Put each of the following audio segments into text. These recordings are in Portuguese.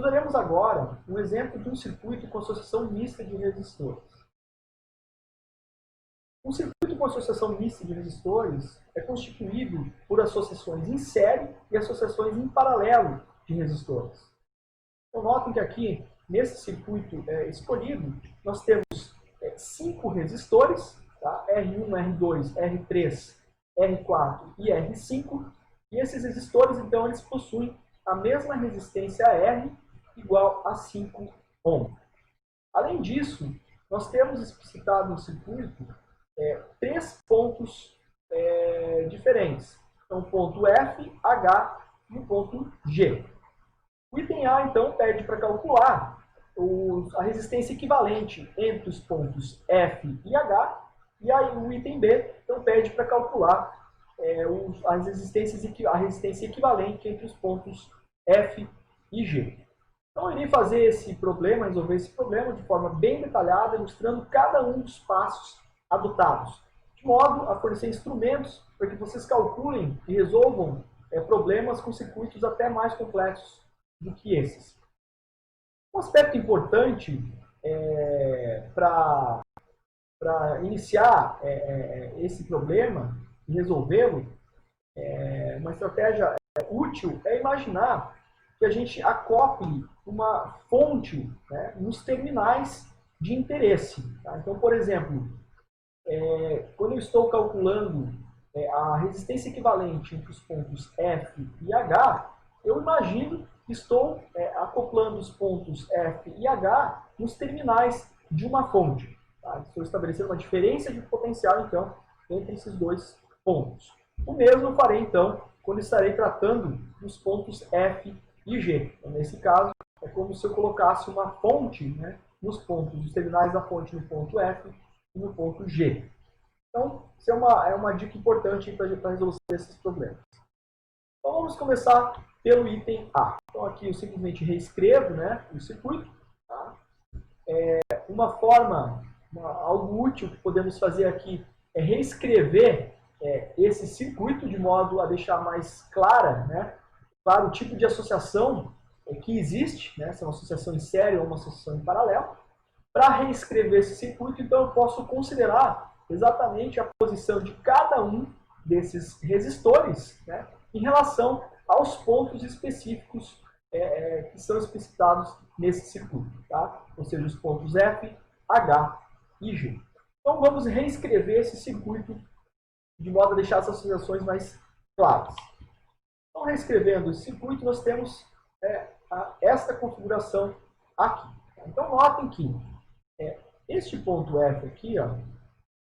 Estudaremos agora um exemplo de um circuito com associação mista de resistores. Um circuito com associação mista de resistores é constituído por associações em série e associações em paralelo de resistores. Então, notem que aqui, nesse circuito escolhido, nós temos 5 resistores, tá? R1, R2, R3, R4 e R5. E esses resistores, então, eles possuem a mesma resistência R igual a 5 ohm. Além disso, nós temos explicitado no circuito 3 pontos diferentes. Então, o ponto F, H e o ponto G. O item A, então, pede para calcular a resistência equivalente entre os pontos F e H, e aí o item B, então, pede para calcular a resistência equivalente entre os pontos F e G. Então, eu irei fazer resolver esse problema de forma bem detalhada, ilustrando cada um dos passos adotados, de modo a fornecer instrumentos para que vocês calculem e resolvam problemas com circuitos até mais complexos do que esses. Um aspecto importante para iniciar esse problema e resolvê-lo, uma estratégia útil é imaginar que a gente acople uma fonte, né, nos terminais de interesse. Tá? Então, por exemplo, quando eu estou calculando a resistência equivalente entre os pontos F e H, eu imagino que estou acoplando os pontos F e H nos terminais de uma fonte. Tá? Estou estabelecendo uma diferença de potencial, então, entre esses dois pontos. O mesmo eu farei, então, quando estarei tratando dos pontos F e G. Então, nesse caso, é como se eu colocasse uma fonte, né, nos terminais da fonte no ponto F e no ponto G. Então, isso é uma dica importante para a resolução desses problemas. Então, vamos começar pelo item A. Então, aqui eu simplesmente reescrevo, né, o circuito. Tá? Algo útil que podemos fazer aqui é reescrever esse circuito de modo a deixar mais claro o tipo de associação que existe, né, se é uma associação em série ou uma associação em paralelo. Para reescrever esse circuito, então, eu posso considerar exatamente a posição de cada um desses resistores, né, em relação aos pontos específicos que são especificados nesse circuito, tá? Ou seja, os pontos F, H e G. Então, vamos reescrever esse circuito de modo a deixar as associações mais claras. Então, reescrevendo esse circuito, nós temos esta configuração aqui. Então, notem que este ponto F aqui, ó,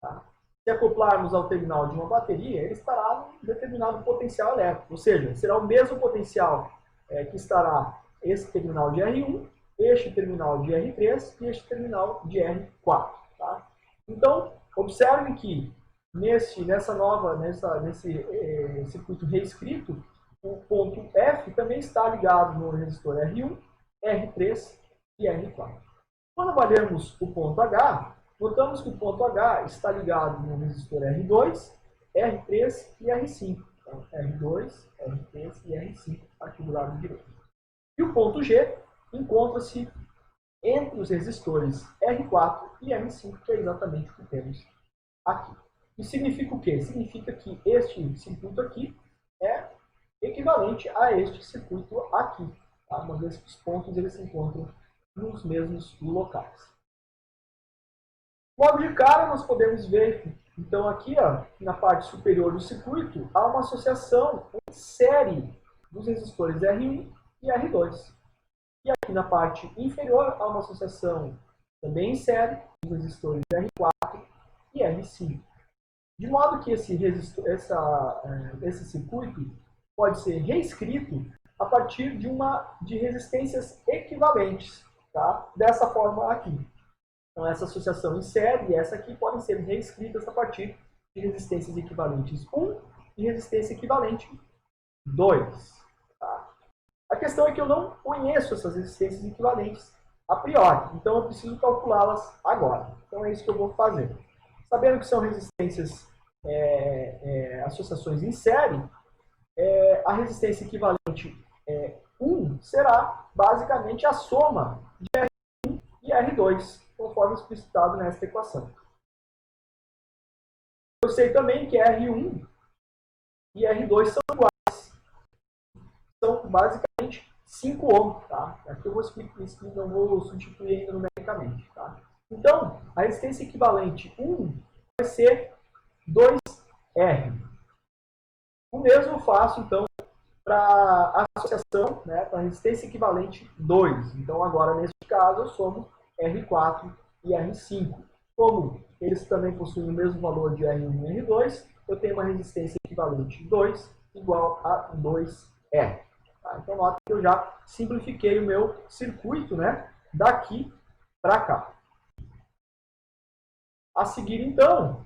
tá? Se acoplarmos ao terminal de uma bateria, ele estará em determinado potencial elétrico. Ou seja, será o mesmo potencial que estará esse terminal de R1, este terminal de R3 e este terminal de R4. Tá? Então, observe que nesse circuito reescrito, o ponto F também está ligado no resistor R1, R3 e R4. Quando avaliamos o ponto H, notamos que o ponto H está ligado no resistor R2, R3 e R5. Então, R2, R3 e R5 aqui do lado direito. E o ponto G encontra-se entre os resistores R4 e R5, que é exatamente o que temos aqui. Isso significa o quê? Significa que este circuito aqui é equivalente a este circuito aqui, tá? Uma vez que os pontos eles se encontram nos mesmos locais. Logo de cara, nós podemos ver, então, aqui ó, na parte superior do circuito, há uma associação em série dos resistores R1 e R2. E aqui na parte inferior, há uma associação também em série dos resistores R4 e R5. De modo que esse circuito pode ser reescrito a partir de resistências equivalentes, tá? Dessa forma aqui. Então, essa associação em série e essa aqui podem ser reescritas a partir de resistências equivalentes 1 e resistência equivalente 2. Tá? A questão é que eu não conheço essas resistências equivalentes a priori, então eu preciso calculá-las agora. Então é isso que eu vou fazer. Sabendo que são resistências, associações em série, a resistência equivalente 1 será basicamente a soma de R1 e R2, conforme explicitado nesta equação. Eu sei também que R1 e R2 são iguais. São basicamente 5 ohms. Tá? Aqui eu vou explicar isso, não vou substituir ainda numericamente. Tá? Então, a resistência equivalente 1 vai ser 2R. O mesmo eu faço, então, para a associação, né, para a resistência equivalente 2. Então, agora, neste caso, eu somo R4 e R5. Como eles também possuem o mesmo valor de R1 e R2, eu tenho uma resistência equivalente 2 igual a 2R. Tá? Então, nota que eu já simplifiquei o meu circuito, né, daqui para cá. A seguir, então,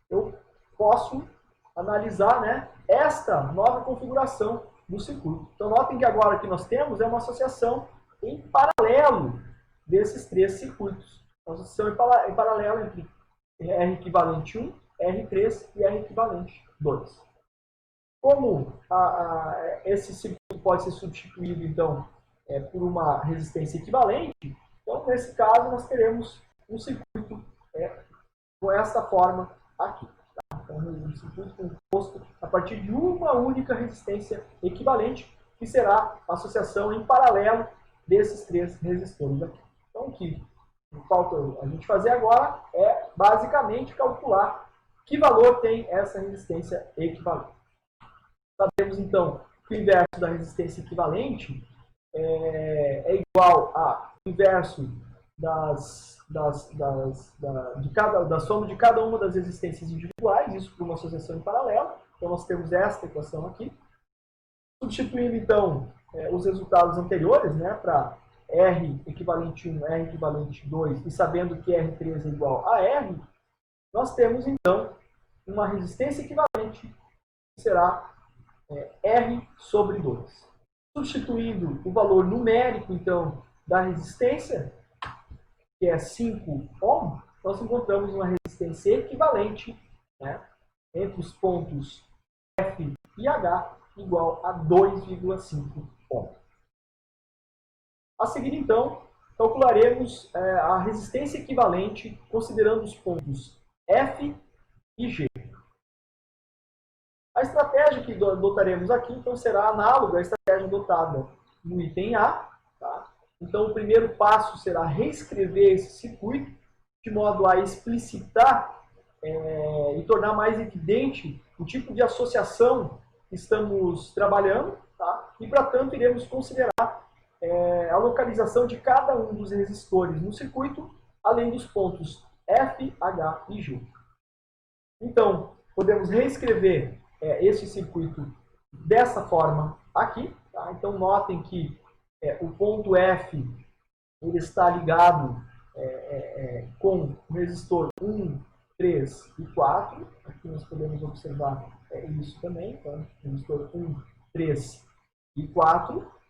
eu posso analisar, né, esta nova configuração do circuito. Então, notem que agora o que nós temos é uma associação em paralelo desses três circuitos. Uma associação em paralelo entre R equivalente 1, R3 e R equivalente 2. Como esse circuito pode ser substituído, então, por uma resistência equivalente, então, nesse caso, nós teremos um circuito com essa forma aqui. Então, um circuito composto a partir de uma única resistência equivalente, que será a associação em paralelo desses três resistores aqui. Então, o que falta a gente fazer agora é basicamente calcular que valor tem essa resistência equivalente. Sabemos, então, que o inverso da resistência equivalente é igual ao inverso da soma de cada uma das resistências individuais, isso por uma associação em paralelo. Então, nós temos esta equação aqui. Substituindo, então, os resultados anteriores, né, para R equivalente 1, R equivalente 2, e sabendo que R3 é igual a R, nós temos, então, uma resistência equivalente, que será R sobre 2. Substituindo o valor numérico, então, da resistência, que é 5 ohm, nós encontramos uma resistência equivalente, né, entre os pontos F e H igual a 2,5 ohm. A seguir, então, calcularemos a resistência equivalente considerando os pontos F e G. A estratégia que adotaremos aqui, então, será análoga à estratégia adotada no item A. Tá? Então, o primeiro passo será reescrever esse circuito, de modo a explicitar e tornar mais evidente o tipo de associação que estamos trabalhando, tá? E, para tanto, iremos considerar a localização de cada um dos resistores no circuito, além dos pontos F, H e G. Então, podemos reescrever esse circuito dessa forma aqui. Tá? Então, notem que o ponto F ele está ligado com o resistor 1, 3 e 4. Aqui nós podemos observar isso também. Então, resistor 1, 3 e 4.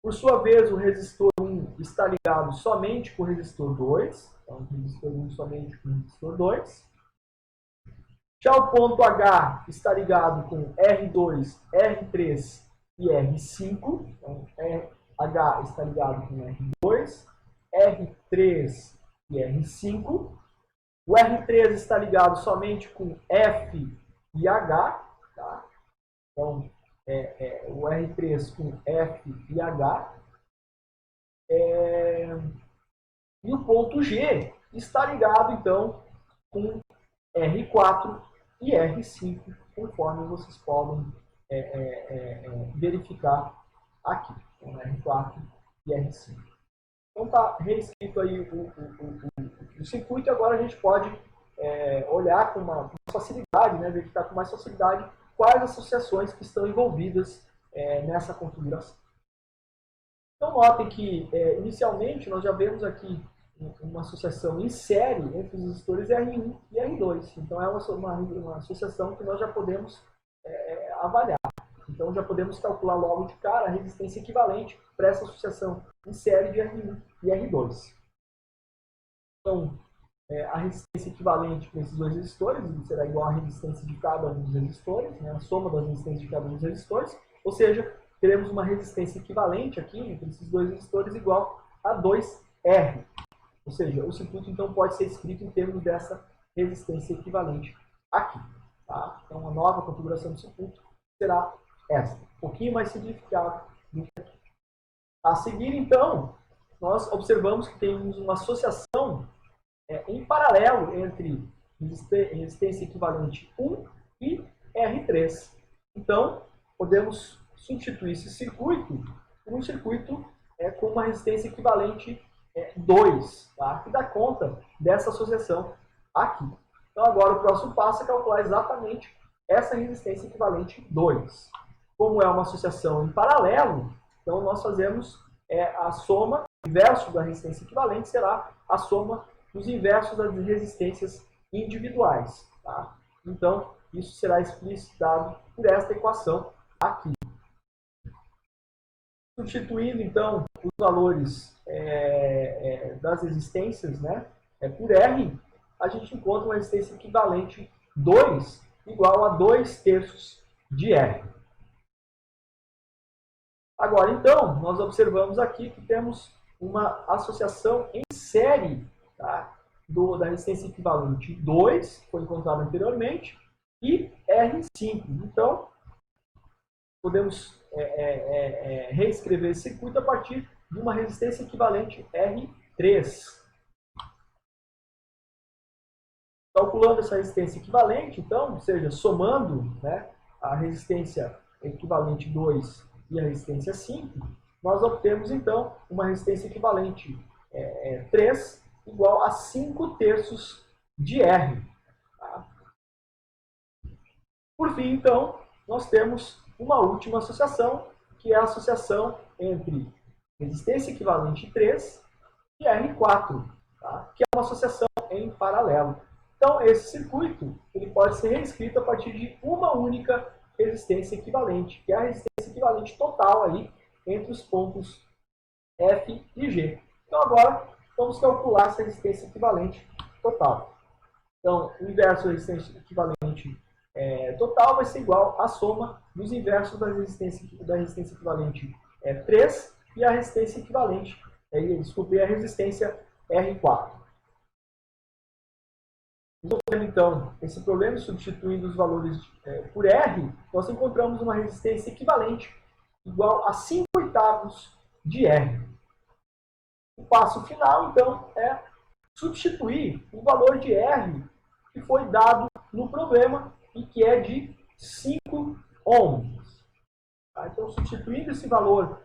Por sua vez, o resistor 1 está ligado somente com o resistor 2. Então, o resistor 1 somente com o resistor 2. Já o ponto H está ligado com R2, R3 e R5. Então, H está ligado com R2, R3 e R5. O R3 está ligado somente com F e H. Tá? Então, o R3 com F e H. E o ponto G está ligado, então, com R4 e R5, conforme vocês podem verificar aqui. Então, R4 e R5. Então, está reescrito aí o circuito e agora a gente pode olhar com uma facilidade, né, verificar com mais facilidade quais associações que estão envolvidas nessa configuração. Então, notem que, inicialmente, nós já vemos aqui uma associação em série entre os resistores R1 e R2. Então, é uma associação que nós já podemos avaliar. Então, já podemos calcular logo de cara a resistência equivalente para essa associação em série de R1 e R2. Então, a resistência equivalente para esses dois resistores será igual à resistência de cada um dos resistores, né, a soma das resistências de cada um dos resistores, ou seja, teremos uma resistência equivalente aqui entre esses dois resistores igual a 2R. Ou seja, o circuito então pode ser escrito em termos dessa resistência equivalente aqui. Tá? Então a nova configuração do circuito será essa, um pouquinho mais simplificada do que aqui. A seguir então, nós observamos que temos uma associação em paralelo entre resistência equivalente 1 e R3. Então, podemos substituir esse circuito por um circuito com uma resistência equivalente 2, tá? Que dá conta dessa associação aqui. Então, agora o próximo passo é calcular exatamente essa resistência equivalente 2. Como é uma associação em paralelo, então nós fazemos a soma, o inverso da resistência equivalente será a soma dos inversos das resistências individuais. Tá? Então, isso será explicitado por esta equação aqui. Substituindo, então, os valores das resistências, né, por R, a gente encontra uma resistência equivalente 2 igual a 2/3 de R. Agora, então, nós observamos aqui que temos uma associação em série, tá, da resistência equivalente 2, que foi encontrada anteriormente, e R5. Então, podemos reescrever esse circuito a partir de uma resistência equivalente R3. Calculando essa resistência equivalente, então, ou seja, somando, né, a resistência equivalente 2 e a resistência 5, nós obtemos, então, uma resistência equivalente 3 igual a 5/3 de R. Tá? Por fim, então, nós temos uma última associação, que é a associação entre resistência equivalente 3 e R4, tá? Que é uma associação em paralelo. Então, esse circuito ele pode ser reescrito a partir de uma única resistência equivalente, que é a resistência equivalente total aí entre os pontos F e G. Então, agora, vamos calcular essa resistência equivalente total. Então, o inverso da resistência equivalente total vai ser igual à soma dos inversos da resistência equivalente 3 e a resistência equivalente, a resistência R4. Resolvendo, então, esse problema, substituindo os valores por R, nós encontramos uma resistência equivalente igual a 5/8 de R. O passo final, então, é substituir o valor de R que foi dado no problema e que é de 5 ohms. Tá? Então, substituindo esse valor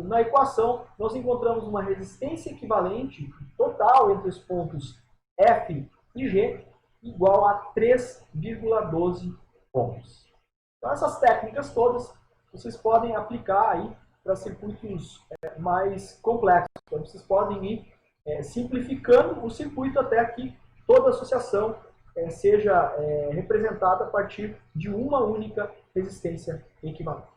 na equação, nós encontramos uma resistência equivalente total entre os pontos F e G igual a 3,12 ohms. Então, essas técnicas todas vocês podem aplicar aí para circuitos mais complexos. Então, vocês podem ir simplificando o circuito até que toda associação seja representada a partir de uma única resistência equivalente.